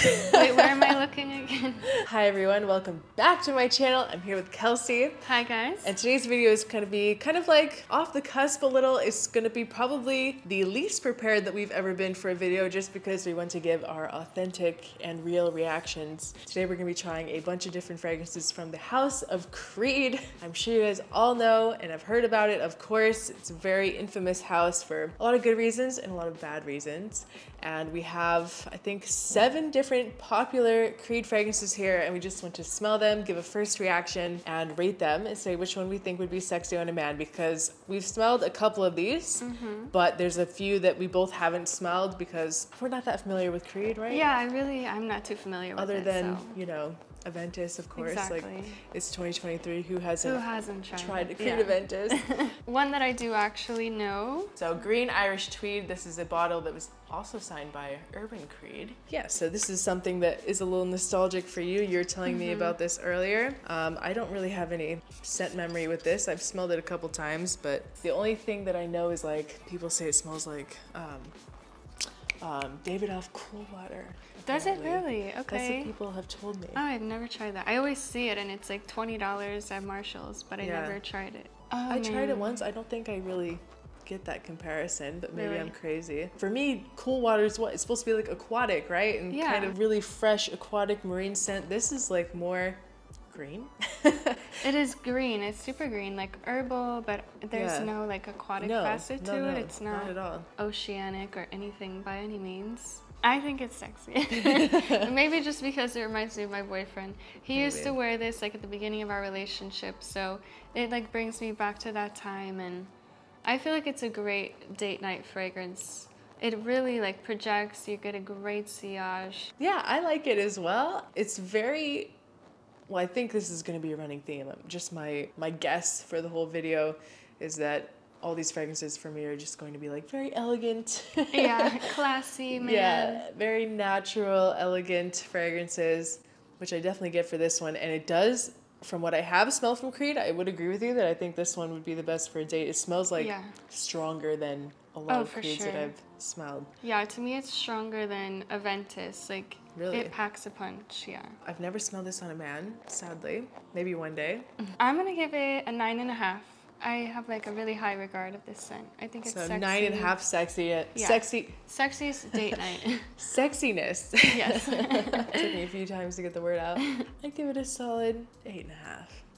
Wait, where am I looking again? Hi everyone, welcome back to my channel. I'm here with Kelsey. Hi guys. And today's video is going to be kind of like off the cusp a little. It's going to be probably the least prepared that we've ever been for a video just because we want to give our authentic and real reactions. Today we're going to be trying a bunch of different fragrances from the House of Creed. I'm sure you guys all know and have heard about it, of course. It's a very infamous house for a lot of good reasons and a lot of bad reasons. And we have, I think, 7 different popular Creed fragrances here, and we just want to smell them, give a first reaction, and rate them and say which one we think would be sexy on a man, because we've smelled a couple of these, but there's a few that we both haven't smelled because we're not that familiar with Creed, right? Yeah, I'm not too familiar with it. Other than, you know, Aventus, of course. Exactly. Like, it's 2023. Who hasn't tried a Creed Aventus? One that I do actually know. So Green Irish Tweed. This is a bottle that was also signed by Urban Creed. Yeah, so this is something that is a little nostalgic for you. You were telling me about this earlier. I don't really have any scent memory with this. I've smelled it a couple times, but the only thing that I know is like people say it smells like Davidoff Cool Water. Does it really? Okay. That's what people have told me. Oh, I've never tried that. I always see it and it's like $20 at Marshall's, but I never tried it. Oh, I tried it once. I don't think I really get that comparison, but maybe I'm crazy. For me, Cool Water is what? It's supposed to be like aquatic, right? And kind of really fresh aquatic marine scent. This is like more green. It is green. It's super green, like herbal, but there's no like aquatic facet to it. It's not at all oceanic or anything by any means. I think it's sexy. Maybe just because it reminds me of my boyfriend. He used to wear this like at the beginning of our relationship, so it like brings me back to that time, and I feel like it's a great date night fragrance. It really like projects, you get a great sillage. Yeah, I like it as well. It's very, well, I think this is going to be a running theme. Just my guess for the whole video is that all these fragrances for me are just going to be like very elegant. Yeah, classy, man. Yeah, very natural, elegant fragrances, which I definitely get for this one. And it does, from what I have smelled from Creed, I would agree with you that I think this one would be the best for a date. It smells like stronger than a lot of Creeds that I've smelled. Yeah, to me it's stronger than Aventus. Like, it packs a punch, I've never smelled this on a man, sadly. Maybe one day. I'm gonna give it a 9.5. I have like a really high regard of this scent. I think it's sexy. 9.5 sexy. Yeah. Sexy. Sexiest date night. Sexiness. Yes. It took me a few times to get the word out. I'd give it a solid 8.5.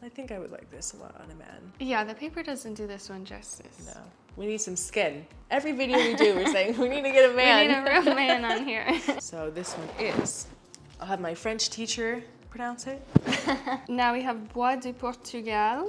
I think I would like this a lot on a man. Yeah, the paper doesn't do this one justice. No. We need some skin. Every video we do, we're saying we need to get a man. We need a real man on here. So this one is, I'll have my French teacher pronounce it. Now we have Bois de Portugal.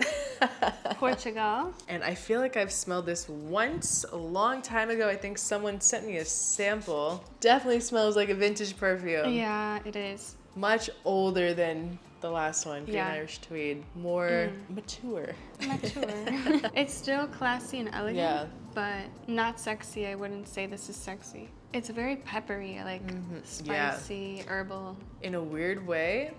Portugal. And I feel like I've smelled this once a long time ago. I think someone sent me a sample. Definitely smells like a vintage perfume. Yeah, it is. Much older than the last one, Green Irish Tweed. More mature. Mature. It's still classy and elegant, but not sexy. I wouldn't say this is sexy. It's very peppery, like spicy, herbal. In a weird way,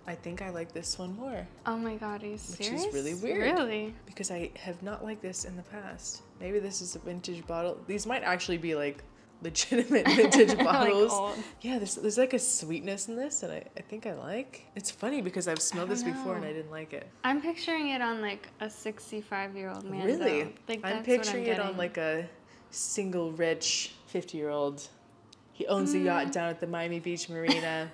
I think I like this one more. Oh my god, are you serious? Which is really weird. Really? Because I have not liked this in the past. Maybe this is a vintage bottle. These might actually be like legitimate vintage bottles. Like yeah, there's like a sweetness in this, and I think I like. It's funny because I've smelled this before and I didn't like it. I'm picturing it on like a 65-year-old man. Really? Like, I'm picturing it on like a single rich 50-year-old. He owns a yacht down at the Miami Beach Marina.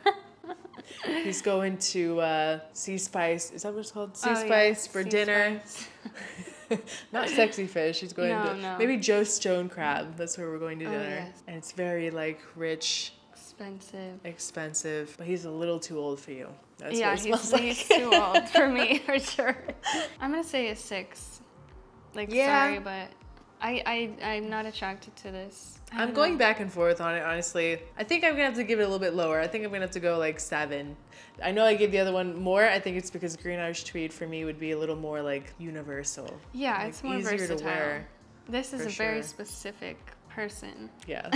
He's going to Sea Spice. Is that what it's called? Sea Spice for dinner. Not Sexy Fish. He's going to maybe Joe Stone Crab. That's where we're going to dinner. Yes. And it's very like rich, expensive. But he's a little too old for you. That's what it smells like. He's too old for me for sure. I'm gonna say a 6. Like sorry, but I'm not attracted to this. I'm going back and forth on it, honestly. I think I'm gonna have to give it a little bit lower. I think I'm gonna have to go like 7. I know I gave the other one more. I think it's because Green Irish Tweed for me would be a little more like universal. Yeah, like, it's more easier versatile. to wear. This is a very specific person. Yeah.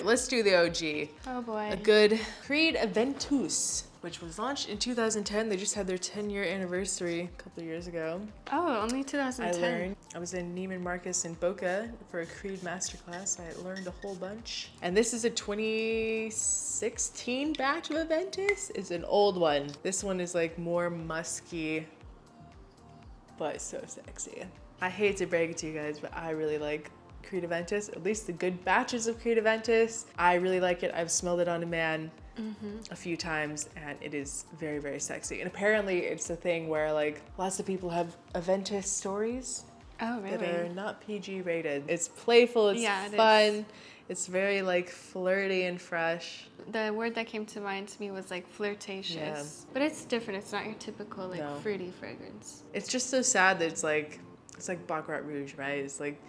Let's do the OG. Oh boy. A good Creed Aventus. which was launched in 2010. They just had their 10-year anniversary a couple of years ago. Oh, only 2010. I was in Neiman Marcus in Boca for a Creed masterclass. I learned a whole bunch. And this is a 2016 batch of Aventus. It's an old one. This one is like more musky, but so sexy. I hate to break it to you guys, but I really like Creed Aventus, at least the good batches of Creed Aventus. I really like it. I've smelled it on a man a few times, and it is very, very sexy. And apparently it's a thing where like lots of people have Aventus stories that are not PG rated. It's playful, it's fun, it's very like flirty and fresh. The word that came to mind to me was like flirtatious, but it's different. It's not your typical like fruity fragrance. It's just so sad that it's like Baccarat Rouge, right? It's like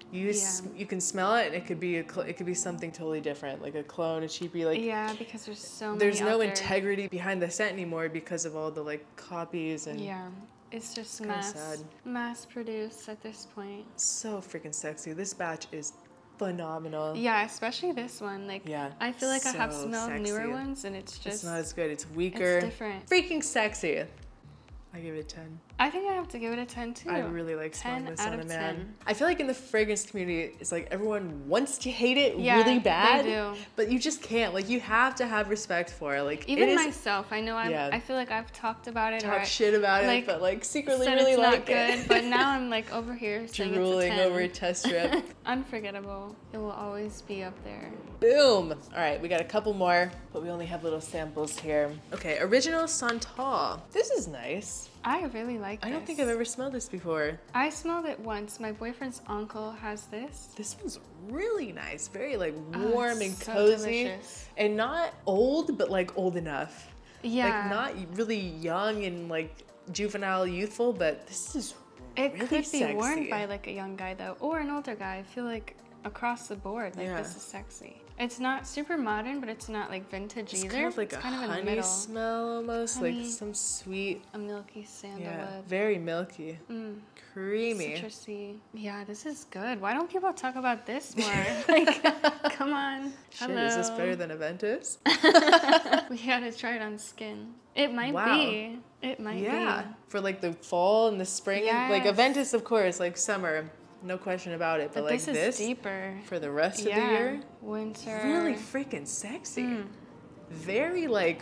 you can smell it, and it could be something totally different, like a clone, a cheapie, like because there's there's no integrity behind the scent anymore because of all the like copies and it's just sad. mass produced at this point. So freaking sexy. This batch is phenomenal. Yeah, especially this one. Like I feel like I have smelled newer ones, and it's not as good. It's weaker. It's different. Freaking sexy. I give it a 10. I think I have to give it a 10 too. I really like smelling this on a man. 10. I feel like in the fragrance community, it's like everyone wants to hate it really bad, they do. But you just can't. Like you have to have respect for it. Like even myself, I know I feel like I've talked about it, shit about it, but like secretly really it's like not good. But now I'm like over here saying drooling it's a 10. over a test strip. Unforgettable. It will always be up there. Boom. All right, we got a couple more, but we only have little samples here. Okay, original Santal. This is nice. I really like this. I don't think I've ever smelled this before. I smelled it once. My boyfriend's uncle has this. This one's really nice. Very like warm and so cozy. Delicious. And not old, but like old enough. Yeah. Like not really young and like juvenile, youthful, but this is really It could be sexy. worn by like a young guy though, or an older guy. I feel like across the board, like this is sexy. It's not super modern, but it's not like vintage either. It's kind of like it's a kind of in the honey middle. smell almost, Honey, like some sweet. A milky sandalwood. Yeah, very milky. Creamy. Citrusy. Yeah, this is good. Why don't people talk about this more? Like, come on. Shit, Hello. is this better than Aventus? We gotta try it on skin. It might be. It might be. For like the fall and the spring. Yes. Like Aventus, of course, like summer. No question about it. But like this is deeper. For the rest of the year. Winter. Really freaking sexy. Very like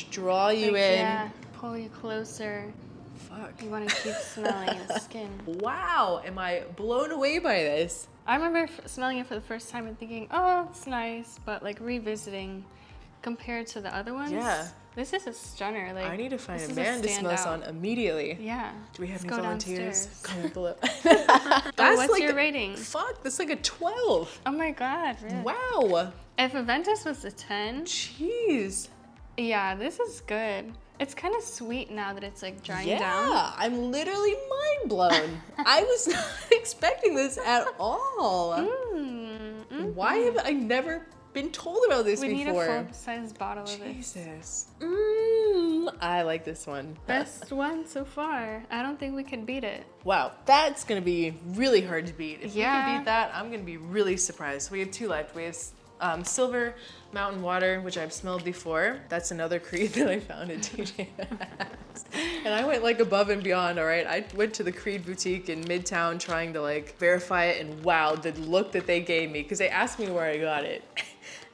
draw you in. Yeah. Pull you closer. Fuck. You want to keep smelling the skin. Wow, am I blown away by this? I remember smelling it for the first time and thinking, oh, it's nice, but like revisiting compared to the other ones. Yeah. This is a stunner. Like I need to find a man to smell this on immediately. Yeah. Do we have any volunteers? Downstairs. Comment below. What's your rating? Fuck, that's like a 12. Oh my god, really? Wow. If Aventus was a 10, jeez. Yeah, this is good. It's kind of sweet now that it's like drying down. Yeah, I'm literally mind blown. I was not expecting this at all. Why have I never been told about this before? We need a full-size bottle of it. Jesus. I like this one. Best one so far. I don't think we can beat it. Wow, that's gonna be really hard to beat. If we can beat that, I'm gonna be really surprised. So we have two left. We have Silver Mountain Water, which I've smelled before. That's another Creed that I found at TJ Maxx. And I went like above and beyond, all right? I went to the Creed boutique in Midtown trying to like verify it, and wow, the look that they gave me, because they asked me where I got it.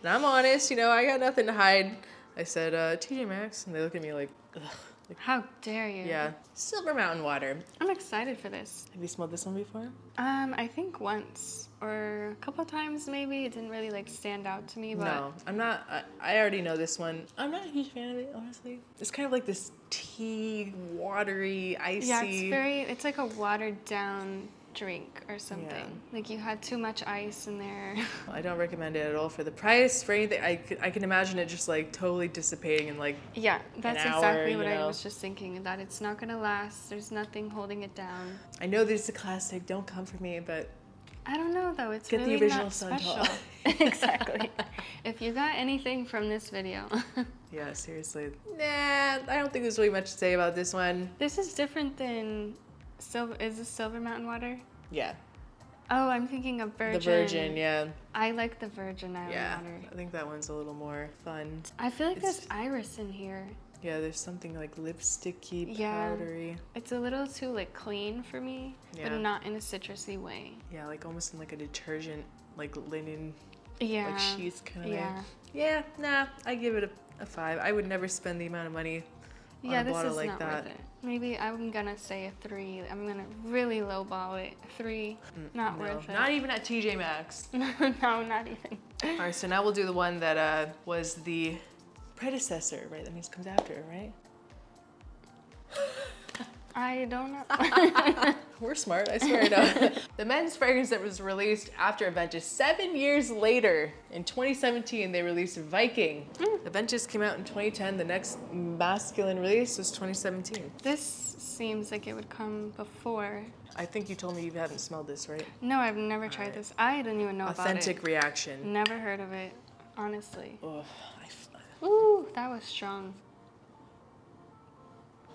And I'm honest, you know, I got nothing to hide. I said, TJ Maxx, and they look at me like, ugh. Like, how dare you? Yeah. Silver Mountain Water. I'm excited for this. Have you smelled this one before? I think once or a couple times maybe. It didn't really like stand out to me, but no, I'm not. I already know this one. I'm not a huge fan of it, honestly. It's kind of like this tea, watery, icy. Yeah, it's like a watered down drink or something. Yeah. Like you had too much ice in there. I don't recommend it at all for the price. For anything, I can imagine it just like totally dissipating in like yeah, that's exactly what I was just thinking. That it's not gonna last. There's nothing holding it down. I know there's a classic. Don't come for me, but I don't know though. It's get really the original not Santal. special. Exactly. If you got anything from this video. Yeah, seriously. Nah, I don't think there's really much to say about this one. This is different than is this Silver Mountain Water? Yeah. Oh, I'm thinking of Virgin. The Virgin, yeah. I like the Virgin Island water. I think that one's a little more fun. I feel like there's iris in here. Yeah, there's something like lipsticky, powdery. It's a little too like clean for me, but not in a citrusy way. Yeah, like almost in like a detergent, like linen, yeah, like sheath kind of. Yeah. Yeah, nah, I give it a 5. I would never spend the amount of money on a bottle like that. Yeah, this is not worth it. Maybe I'm gonna say a 3. I'm gonna really lowball it. 3, not worth it. Not even at TJ Maxx. No, not even. All right, so now we'll do the one that was the predecessor, right? That means comes after, right? I don't know. We're smart, I swear I know. The men's fragrance that was released after Aventus 7 years later. In 2017, they released Viking. Aventus came out in 2010. The next masculine release was 2017. This seems like it would come before. I think you told me you haven't smelled this, right? No, I've never tried this. I didn't even know about it. Authentic reaction. Never heard of it, honestly. Oh, Ooh, that was strong.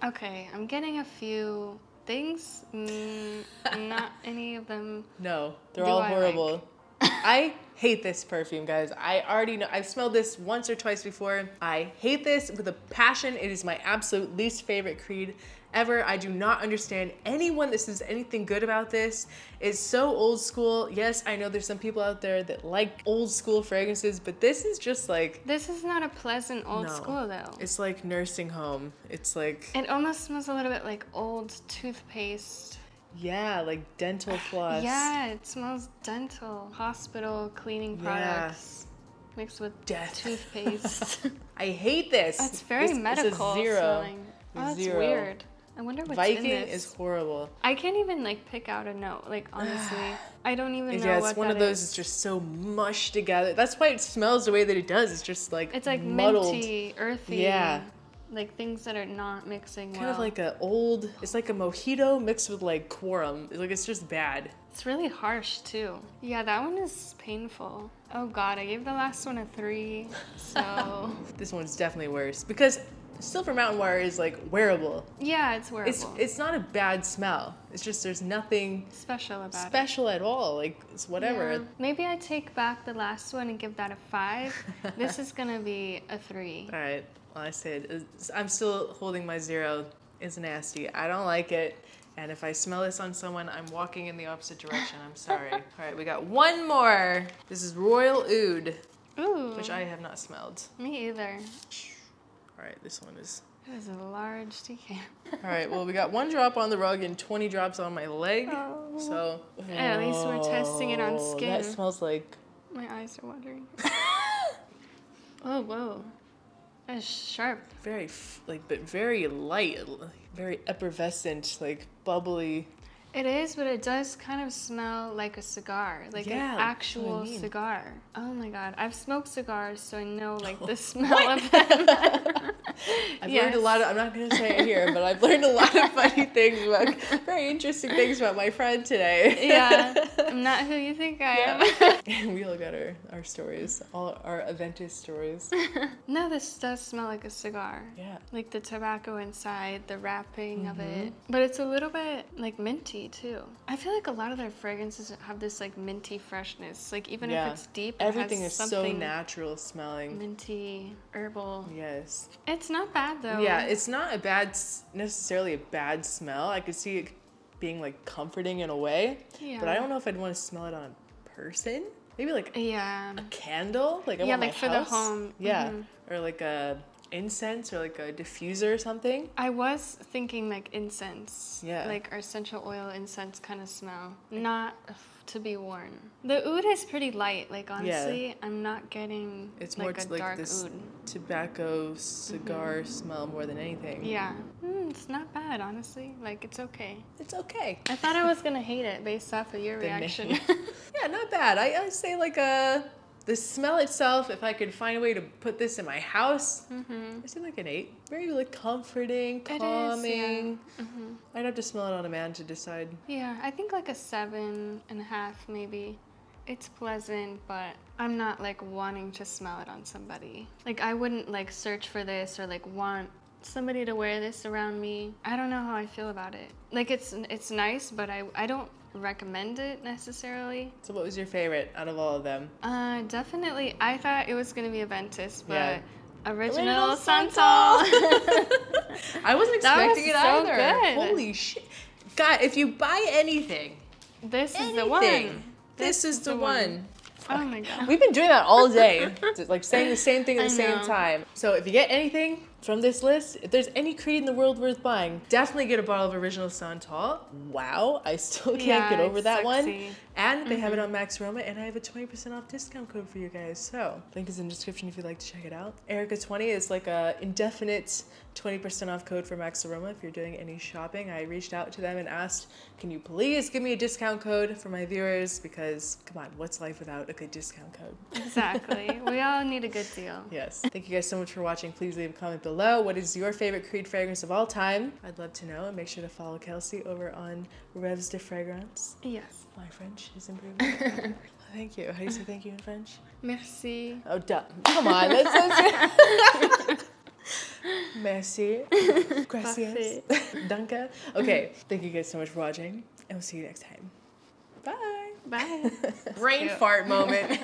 Okay, I'm getting a few things. Not any of them. No, they're all horrible. Like. I hate this perfume, guys. I already know. I've smelled this once or twice before. I hate this with a passion. It is my absolute least favorite Creed ever. I do not understand anyone that says anything good about this. It's so old school. Yes, I know there's some people out there that like old school fragrances, but this is just like... This is not a pleasant old school though. It's like nursing home. It's like... It almost smells a little bit like old toothpaste. Yeah, like dental floss. Yeah, it smells dental. Hospital cleaning products mixed with toothpaste. I hate this. That's very medical smelling. Oh, that's weird. I wonder what's Viking in this. is horrible. I can't even like pick out a note. Like honestly, I don't even know what that is. Yeah, it's one of those. It's just so mushed together. That's why it smells the way that it does. It's just like it's like muddled. Minty, earthy. Yeah. Like things that are not mixing kind of like a old. It's like a mojito mixed with like quorum. Like it's just bad. It's really harsh too. Yeah, that one is painful. Oh God, I gave the last one a 3. So this one's definitely worse because Silver Mountain Wire is like wearable. Yeah, it's wearable. It's not a bad smell. It's just there's nothing special about it. At all. Like it's whatever. Yeah. Maybe I take back the last one and give that a 5. This is gonna be a 3. All right. Well, I said I'm still holding my 0. It's nasty. I don't like it. And if I smell this on someone, I'm walking in the opposite direction. I'm sorry. All right, we got one more. This is Royal Oud. Ooh. Which I have not smelled. Me either. All right, this one is... It is a large decan. All right, well, we got 1 drop on the rug and 20 drops on my leg. Oh. So... At least we're testing it on skin. That smells like... My eyes are watering. Oh, whoa. That's sharp. Very, but very light. Very effervescent, like bubbly. It is, but it does kind of smell like a cigar, like an actual cigar. Oh my God, I've smoked cigars, so I know like the smell of them. I've learned a lot of, I'm not going to say it here, but I've learned a lot of funny things about, very interesting things about my friend today. Yeah, I'm not who you think I am. We all got our stories, all our Aventus stories. No, this does smell like a cigar. Yeah. Like the tobacco inside, the wrapping of it. But it's a little bit like minty too. I feel like a lot of their fragrances have this like minty freshness. Like even if it's deep, everything is so natural smelling. Minty, herbal. Yes. It's not bad though. Yeah, it's not necessarily a bad smell. I could see it being like comforting in a way. Yeah. But I don't know if I'd want to smell it on a person. Maybe like a candle. Like I want like my for house. the home. Yeah. Or like a incense or like a diffuser or something. I was thinking like incense. Yeah. Like our essential oil incense kind of smell. Not to be worn. The oud is pretty light. Like honestly, I'm not getting it's like more a dark this oud. Tobacco cigar smell more than anything. Yeah. It's not bad, honestly. Like it's okay. It's okay. I thought I was gonna hate it based off of your reaction. Yeah, not bad. I say like the smell itself, if I could find a way to put this in my house, I say like an 8. Very like comforting, calming. I'd have to smell it on a man to decide. Yeah, I think like a 7.5 maybe. It's pleasant, but I'm not like wanting to smell it on somebody. Like I wouldn't like search for this or like want somebody to wear this around me. I don't know how I feel about it. Like it's nice, but I don't recommend it necessarily. So what was your favorite out of all of them? Definitely, I thought it was gonna be Aventus, but Original Santal. I wasn't expecting it so either. good. Holy shit. God, if you buy anything, This is the one. This is the one. Oh my god. We've been doing that all day, like saying the same thing at the same know. time. So if you get anything from this list, if there's any creed in the world worth buying, definitely get a bottle of Original Santal. Wow, I still can't get over that sexy. one. And they have it on Max Roma, and I have a 20% off discount code for you guys. So link is in the description if you'd like to check it out. Erica20 is like a indefinite 20% off code for Max Aroma if you're doing any shopping. I reached out to them and asked, can you please give me a discount code for my viewers? Because come on, what's life without a good discount code? Exactly. We all need a good deal. Yes. Thank you guys so much for watching. Please leave a comment below. What is your favorite Creed fragrance of all time? I'd love to know. And make sure to follow Kelsey over on Revs de Fragrance. Yes. My French is improving. Thank you. How do you say thank you in French? Merci. Oh, duh. Come on. That's Merci. Gracias. Danke. Okay. Thank you guys so much for watching, and we'll see you next time. Bye. Bye. Brain fart moment.